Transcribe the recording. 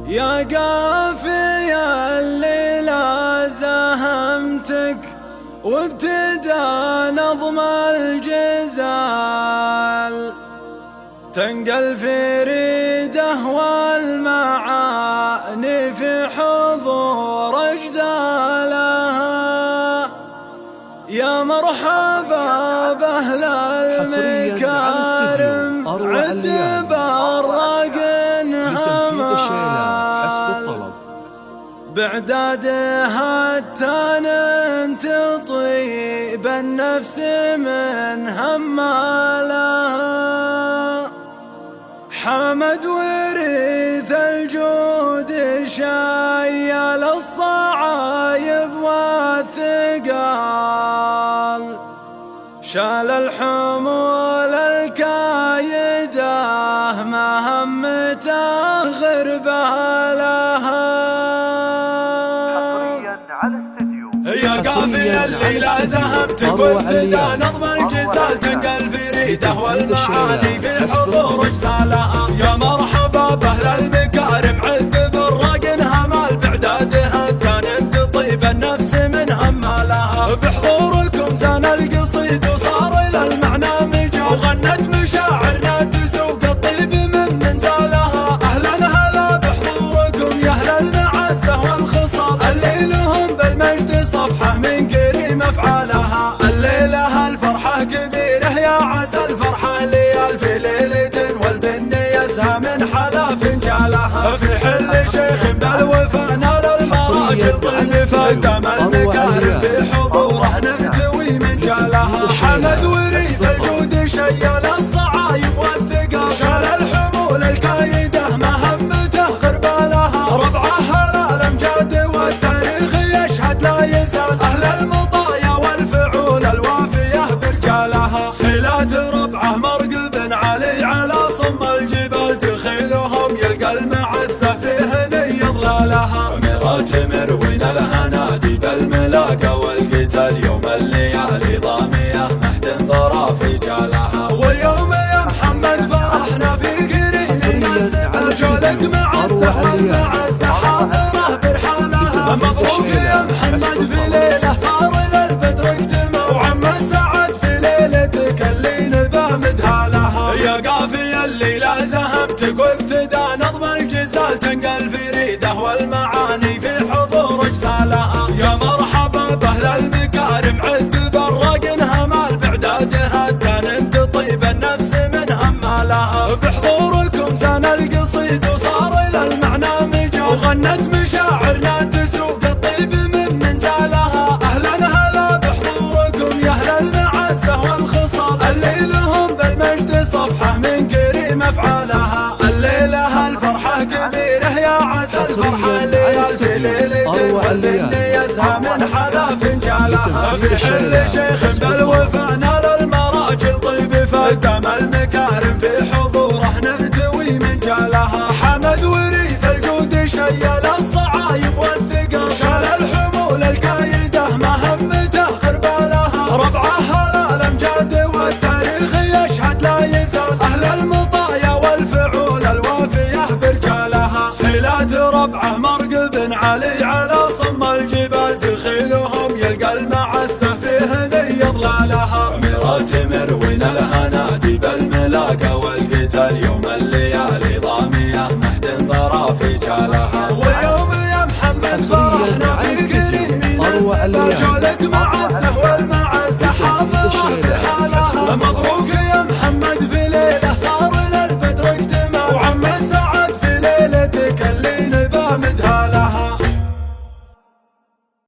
يا قافي الليلة زهمتك وابتدى نظم الجزال، تنقل في ريده والمعاني في حضور أجزالها. يا مرحبا بأهل المكارم عد براق همال، بعدادها التان تطيب النفس من همالها. حمد ورث الجود شيال الصعايب والثقال، شال الحمول الكايدة مهمته غربالها. يا قافي الليلة زهمتك وابتدى نظم الجزال، تنقل في ريده والمعاني في حضور اجزالها. يا مرحبا بأهل المكارم عد براق همال، بعدادها كان تطيب النفس من همالها. بحضوركم زان القصيد وصار الى المعنى مجال، وغنت مشاعرنا تسوق الطيب من منزالها. اهلا هلا بحضوركم يا اهل المعزة والخصال، الليلهم بالمجد صفحة من كريم افعالها. الليلة الفرحة كبيرة يا عسى الفرحة ليال في ليلة، والبن يزهى من حلا فنجالها. في حل شيخ بالوفا نال المراجل طيب فقدم المكارم، في حضوره نرتوي من جالها. حمد وريث الجود شيال الصعايب والثقال، شال الحمول الكايدة مهمته غربالها. ربعها الامجاد والتاريخ يشهد لا يزال، اهل المطايا والفعول الوافية برجالها. صلات ربعه مرقب علي على صم الجبال، دخيلهم يلقى المعزة فيه ني ظلالها. أميرات مروين الهنادي بالملاقة والقتال، يوم الليالي ضامية محد ظراف جالها. واليوم يا محمد فرحنا في قرين السبل، شولك معزة والمعزة حاضرة برحالها. مبروك يا محمد في ليلة صار للبدر اكتمل، وعم السعد في ليلتك اللي نبى مدهالها. يا قافي الليلة زهمتك وابتدى نظم الجزال، تنقل في ريده والمعاني في حضور اجزالها. يا مرحبا بأهل المكارم عد براق همال، بعدادها كان تطيب النفس من همالها. بحضوركم زان القصيد وصار الى المعنى مجال، وغنت مشاعرنا تسوق الطيب من منزالها. اهلا هلا بحضوركم يا اهل المعزة والخصال، الليلهم بالمجد صفحة من كريم افعالها. الليلة الفرحة كبيرة يا عسى الفرحة ليال في ليلة، والبن يزهى من حلا فنجالها. في حل شيخ بالوفا نال المراجل طيب فقدم المكارم، في حضوره نرتوي من جالها. حمد وريث الجود شيال الصعايب والثقال، شال الحمول الكايدة مهمته غربالها. ربعها الامجاد والتاريخ يشهد لا يزال، اهل المطايا والفعول الوافية برجالها. صلات ربعه مرقب علي على صم الجبال، دخيلهم يلقى المعزة فيه ني ظلالها. أميرات مروين الهنادي بالملاقة والقتال، يوم الليالي ضامية محد ظراف جالها.